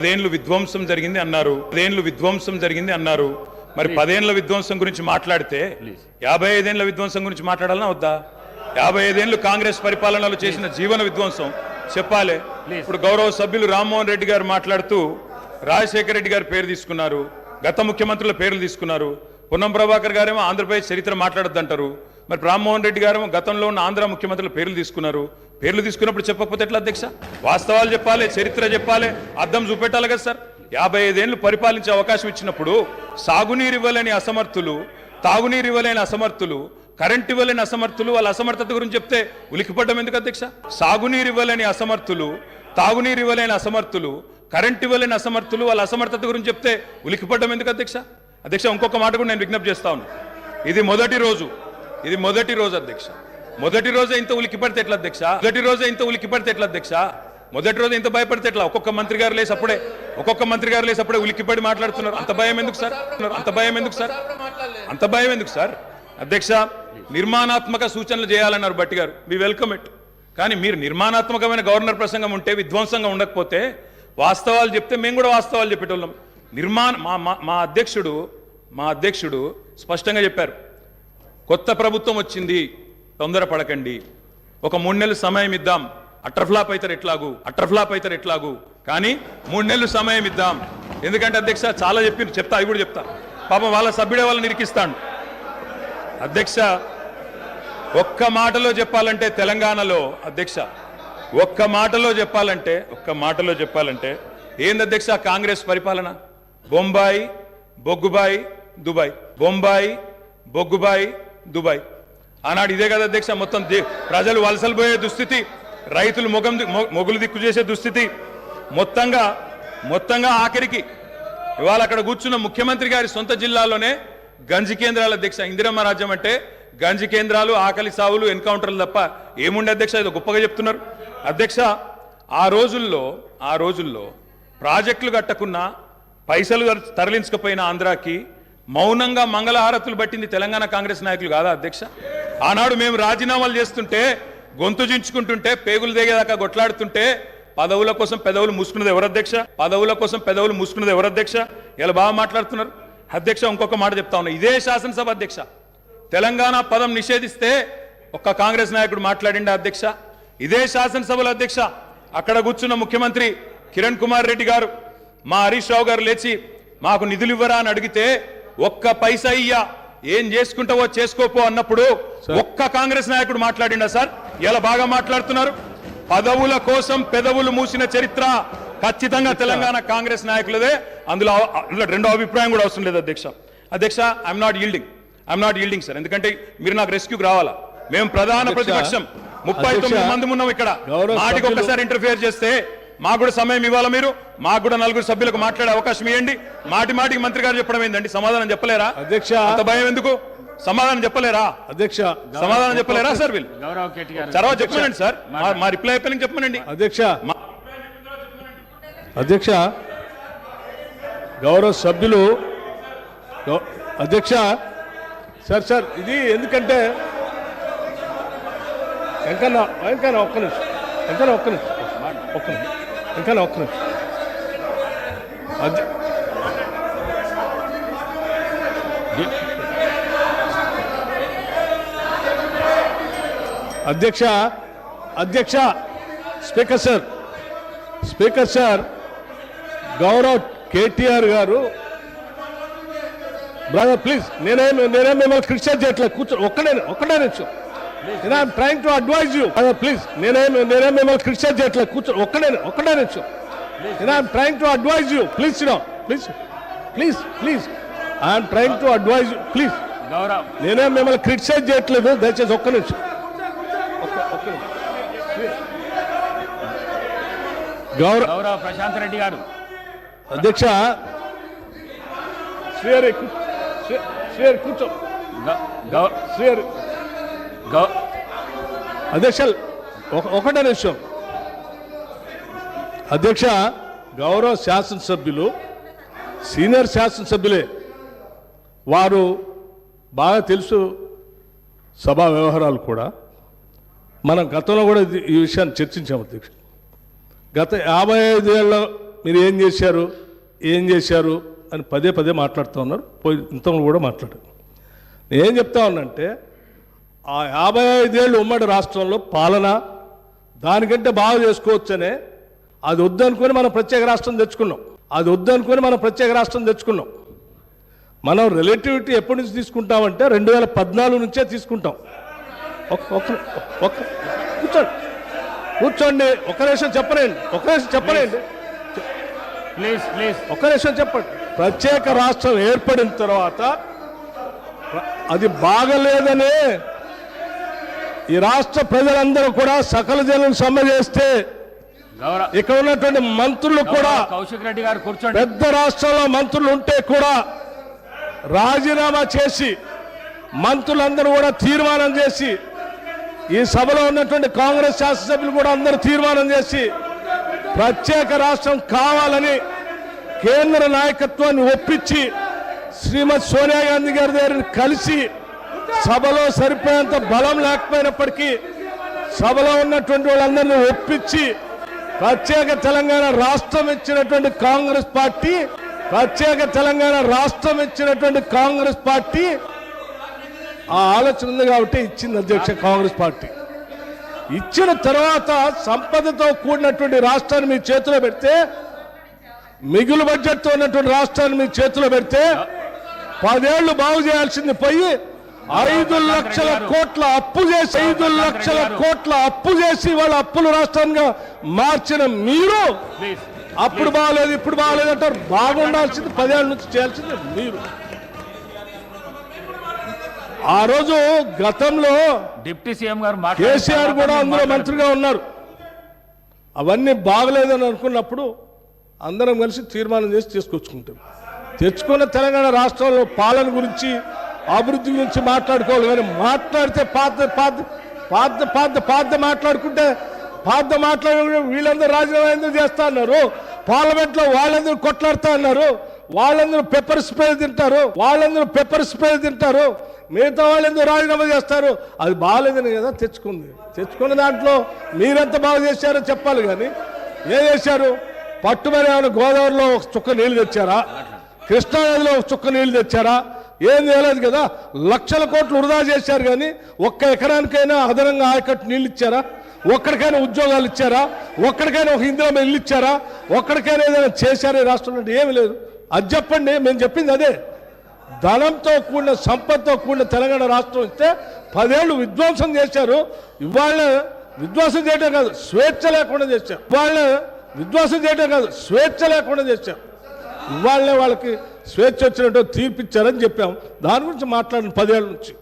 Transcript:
10 విధ్వంసం జరిగింది అన్నారు మరి 10 ఏళ్ల విధ్వంసం గురించి మాట్లాడితే 55 ఏళ్ల విధ్వంసం గురించి మాట్లాడాలనా వద్దా? 55 ఏళ్లు కాంగ్రెస్ పరిపాలనలో చేసిన జీవన విధ్వంసం చెప్పాలి. ఇప్పుడు గౌరవ సభ్యులు రామ్మోహన్ రెడ్డి గారు మాట్లాడుతూ రాజశేఖర రెడ్డి గారి పేరు తీసుకున్నారు, గత ముఖ్యమంత్రుల పేర్లు తీసుకున్నారు. పొన్నం ప్రభాకర్ గారేమో ఆంధ్రప్రదేశ్ చరిత్ర మాట్లాడొద్దంటారు. మరి రామ్మోహన్ రెడ్డి గారేమో గతంలో ఉన్న ఆంధ్ర ముఖ్యమంత్రుల పేర్లు తీసుకున్నారు. పేర్లు తీసుకున్నప్పుడు చెప్పకపోతే ఎట్లా అధ్యక్ష? వాస్తవాలు చెప్పాలి, చరిత్ర చెప్పాలి, అర్థం చూపెట్టాలి కదా సార్. 55 ఏళ్లు పరిపాలించే అవకాశం ఇచ్చినప్పుడు సాగునీరు ఇవ్వలేని అసమర్థులు, తాగునీరు ఇవ్వలేని అసమర్థులు, కరెంట్ ఇవ్వలేని అసమర్థులు వాళ్ళ అసమర్థత గురించి చెప్తే ఉలికిపడ్డం ఎందుకు అధ్యక్ష? సాగునీరు ఇవ్వలేని అసమర్థులు, తాగునీరు ఇవ్వలేని అసమర్థులు, కరెంట్ ఇవ్వలేని అసమర్థులు వాళ్ళ అసమర్థత గురించి చెప్తే ఉలికిపడ్డం ఎందుకు అధ్యక్ష? అధ్యక్ష ఇంకొక మాట కూడా నేను విజ్ఞప్తి చేస్తా ఉన్నాను. ఇది మొదటి రోజు అధ్యక్ష. మొదటి రోజే ఇంత ఉలికిపడితే ఎట్లా అధ్యక్ష? మొదటి రోజు ఇంత భయపడితే ఎట్లా? ఒక్కొక్క మంత్రి గారు లేసి అప్పుడే ఉలికిపడి మాట్లాడుతున్నారు. అంత భయం ఎందుకు సార్? అధ్యక్ష నిర్మాణాత్మక సూచనలు చేయాలన్నారు భట్టి గారు, వి వెల్కమ్ ఇట్. కానీ మీరు నిర్మాణాత్మకమైన గవర్నర్ ప్రసంగం ఉంటే విధ్వంసంగా ఉండకపోతే వాస్తవాలు చెప్తే మేము కూడా వాస్తవాలు చెప్పేటోళ్ళం. మా అధ్యక్షుడు స్పష్టంగా చెప్పారు, కొత్త ప్రభుత్వం వచ్చింది, తొందరపడకండి, ఒక 3 నెలలు సమయం ఇద్దాం, అట్రఫ్లాప్ అవుతారు ఎట్లాగూ కానీ 3 నెలలు సమయం ఇద్దాం. ఎందుకంటే అధ్యక్ష చాలా చెప్తా అవి కూడా చెప్తా. పాపం వాళ్ళ సభ్యుడే వాళ్ళని ఇరికిస్తాను. అధ్యక్ష ఒక్క మాటలో చెప్పాలంటే తెలంగాణలో అధ్యక్ష ఒక్క మాటలో చెప్పాలంటే ఏంది అధ్యక్ష కాంగ్రెస్ పరిపాలన? బొంబాయి బొగ్గుబాయి దుబాయ్ ఆనాడు ఇదే కదా అధ్యక్ష. మొత్తం ప్రజలు వలసలు పోయే దుస్థితి, రైతులు మొగులు దిక్కు చేసే దుస్థితి, మొత్తంగా ఆఖరికి ఇవాళ అక్కడ కూర్చున్న ముఖ్యమంత్రి గారి సొంత జిల్లాలోనే గంజి కేంద్రాలు అధ్యక్ష. ఇందిరమ్మ రాజ్యం అంటే గంజి కేంద్రాలు, ఆకలి సావులు, ఎన్కౌంటర్లు తప్ప ఏముండే అధ్యక్ష? ఇది గొప్పగా చెప్తున్నారు అధ్యక్ష. ఆ రోజుల్లో ప్రాజెక్టులు కట్టకున్నా, పైసలు తరలించకపోయినా ఆంధ్రాకి మౌనంగా మంగళహారతులు పట్టింది తెలంగాణ కాంగ్రెస్ నాయకులు కాదా అధ్యక్ష? ఆనాడు మేము రాజీనామాలు చేస్తుంటే, గొంతు చించుకుంటుంటే, పేగులు దిగేదాకా కొట్లాడుతుంటే పదవుల కోసం పెదవులు మూసుకున్నది ఎవరు అధ్యక్ష? ఇలా బాగా మాట్లాడుతున్నారు అధ్యక్ష. ఇంకొక మాట చెప్తా ఉన్నా, ఇదే శాసనసభ అధ్యక్ష తెలంగాణ పదం నిషేధిస్తే ఒక్క కాంగ్రెస్ నాయకుడు మాట్లాడిండా అధ్యక్ష? ఇదే శాసనసభలో అధ్యక్ష అక్కడ కూర్చున్న ముఖ్యమంత్రి కిరణ్ కుమార్ రెడ్డి గారు, మా హరీష్ రావు గారు లేచి మాకు నిధులు ఇవ్వరా అని అడిగితే ఒక్క పైసా ఇయ్యా, ఏం చేసుకుంటావో చేసుకోపో అన్నప్పుడు ఒక్క కాంగ్రెస్ నాయకుడు మాట్లాడిండా సార్? ఇలా బాగా మాట్లాడుతున్నారు. పదవుల కోసం పెదవులు మూసిన చరిత్ర ఖచ్చితంగా తెలంగాణ కాంగ్రెస్ నాయకులదే. అందులో రెండో అభిప్రాయం కూడా అవసరం లేదు అధ్యక్ష. I'm not yielding sir. ఎందుకంటే మీరు నాకు రెస్క్యూకి రావాలా. మేము ప్రధాన ప్రతిపక్షం 39 మంది ఉన్నాం ఇక్కడ. మాటికి ఒక్కసారి ఇంటర్ఫియర్ చేస్తే మాకు కూడా సమయం ఇవ్వాలా. మీరు మాకు కూడా 4 సభ్యులకు మాట్లాడే అవకాశం ఇవ్వండి. మాటికి మంత్రి గారు చెప్పడం ఏంటండి? సమాధానం చెప్పలేరా అధ్యక్ష? అంత భయం ఎందుకు? సమాధానం చెప్పలేరా అధ్యక్ష? సమాధానం చెప్పలేరా సార్? వీళ్ళు తర్వాత చెప్పమనండి సార్, మా రిప్లై అయిపోయిన చెప్పమనండి అధ్యక్ష. గౌరవ సభ్యులు అధ్యక్ష సార్ ఇది ఎందుకంటే ఒక్క నిమిషం అధ్యక్ష స్పీకర్ సార్ గౌరవ్ కేటీఆర్ గారు, బ్రదర్ ప్లీజ్, నేనేం మిమ్మల్ని క్రిటిసైజ్ చేయట్లేదు, కూర్చో ఒక్కడే నిమిషం. I'm trying to advise you. Please, నేనేం మిమ్మల్ని క్రిటిసైజ్ చేయట్లేదు, కూర్చో ఒక్కడే నిమిషం. I'm trying to advise you. Please sit down. Please. I'm trying to advise you. Please. నేనేం మిమ్మల్ని క్రిటిసైజ్ చేయట్లేదు, దయచేసి ఒక్క నిమిషం. గౌరవ ప్రశాంత్ రెడ్డి గారు అధ్యక్ష కూర్చో. అధ్యక్ష ఒకటే నిమిషం. అధ్యక్ష గౌరవ శాసనసభ్యులు సీనియర్ శాసనసభ్యులే, వారు బాగా తెలుసు సభా వ్యవహారాలు కూడా. మనం గతంలో కూడా ఈ విషయాన్ని చర్చించాము అధ్యక్ష. గత 55 ఏళ్ళ మీరు ఏం చేశారు అని పదే పదే మాట్లాడుతూ ఉన్నారు. పోయి ఇంతలో కూడా మాట్లాడారు. నేనేం చెప్తా ఉన్నానంటే ఆ 55 ఏళ్ళు ఉమ్మడి రాష్ట్రంలో పాలన దానికంటే బాగా చేసుకోవచ్చనే అది వద్దనుకొని మనం ప్రత్యేక రాష్ట్రం తెచ్చుకున్నాం. మనం రిలేటివిటీ ఎప్పటి నుంచి తీసుకుంటామంటే 2014 నుంచే తీసుకుంటాం. కూర్చోండి ఒక నిమిషం చెప్పండి. చెప్పండి. ప్రత్యేక రాష్ట్రం ఏర్పడిన తర్వాత అది బాగలేదనే ఈ రాష్ట్ర ప్రజలందరూ కూడా సకల జనం సమ్మె చేస్తే ఇక్కడ ఉన్నటువంటి మంత్రులు కూడా కౌశిక్ రెడ్డి గారు కూర్చోండి. పెద్ద రాష్ట్రంలో మంత్రులు ఉంటే కూడా రాజీనామా చేసి మంత్రులందరూ కూడా తీర్మానం చేసి ఈ సభలో ఉన్నటువంటి కాంగ్రెస్ శాసనసభ్యులు కూడా అందరూ తీర్మానం చేసి ప్రత్యేక రాష్ట్రం కావాలని కేంద్ర నాయకత్వాన్ని ఒప్పించి శ్రీమతి సోనియా గాంధీ గారి దగ్గర కలిసి సభలో సరిపోయేంత బలం లేకపోయినప్పటికీ సభలో ఉన్నటువంటి వాళ్ళందరినీ ఒప్పించి ప్రత్యేక తెలంగాణ రాష్ట్రం ఇచ్చినటువంటి కాంగ్రెస్ పార్టీ ఆ ఆలోచన ఉంది కాబట్టి ఇచ్చింది అధ్యక్ష. కాంగ్రెస్ పార్టీ ఇచ్చిన తర్వాత సంపదతో కూడినటువంటి రాష్ట్రాన్ని మీ చేతిలో పెడితే, మిగులు బడ్జెట్తో ఉన్నటువంటి రాష్ట్రాన్ని మీ చేతిలో పెడితే 10 ఏళ్లు బాగు చేయాల్సింది పోయి 5 లక్షల కోట్ల అప్పు చేసి వాళ్ళ అప్పుల రాష్ట్రంగా మార్చిన మీరు అప్పుడు బాగలేదు ఇప్పుడు బాగలేదు అంటారు. బాగుండాల్సింది 10 ఏళ్ళ నుంచి చేయాల్సింది మీరు. ఆ రోజు గతంలో డిప్యూటీ సీఎం గారు కేసీఆర్ కూడా అందులో మంత్రిగా ఉన్నారు. అవన్నీ బాగలేదని అనుకున్నప్పుడు అందరం కలిసి తీర్మానం చేసి తీసుకొచ్చుకుంటాం. తెచ్చుకున్న తెలంగాణ రాష్ట్రంలో పాలన గురించి అభివృద్ధి గురించి మాట్లాడుకోవాలి. కానీ మాట్లాడితే పాత మాట్లాడుకుంటే వీళ్ళందరూ రాజీనామా ఎందుకు చేస్తా అన్నారు, పార్లమెంట్లో వాళ్ళందరూ కొట్లాడుతా అన్నారు, వాళ్ళందరూ పెప్పర్ స్ప్రే తింటారు, మిగతా వాళ్ళు ఎందుకు రాజీనామా చేస్తారు. అది బాగాలేదని కదా తెచ్చుకున్న దాంట్లో మీరెంత బాగా చేశారో చెప్పాలి. కానీ ఏం చేశారు? పట్టుమని ఏమైనా గోదావరిలో ఒక చుక్క నీళ్లు తెచ్చారా, కృష్ణానదిలో ఒక చుక్క నీళ్లు తెచ్చారా? ఏం చేయలేదు కదా. లక్షల కోట్లు వృధా చేశారు. కానీ ఒక్క ఎకరానికైనా అదనంగా ఆయకట్టు నీళ్ళు ఇచ్చారా? ఒక్కడికైనా ఉద్యోగాలు ఇచ్చారా? ఒక్కడికైనా ఒక ఇందిరా ఇల్లు ఇచ్చారా? ఒక్కడికైనా ఏదైనా చేశారా ఈ రాష్ట్రంలో? ఏమి లేదు. అది చెప్పండి. మేము చెప్పింది అదే. ధనంతో కూడిన సంపదతో కూడిన తెలంగాణ రాష్ట్రం ఇస్తే 10 ఏళ్ళు విధ్వంసం చేశారు. ఇవాళ విధ్వంసం చేయడం కాదు, స్వేచ్ఛ లేకుండా చేశారు. ఇవాళనే వాళ్ళకి స్వేచ్ఛ వచ్చినట్టు తీర్పిచ్చారని చెప్పాం. దాని గురించి మాట్లాడిన 10 ఏళ్ళ నుంచి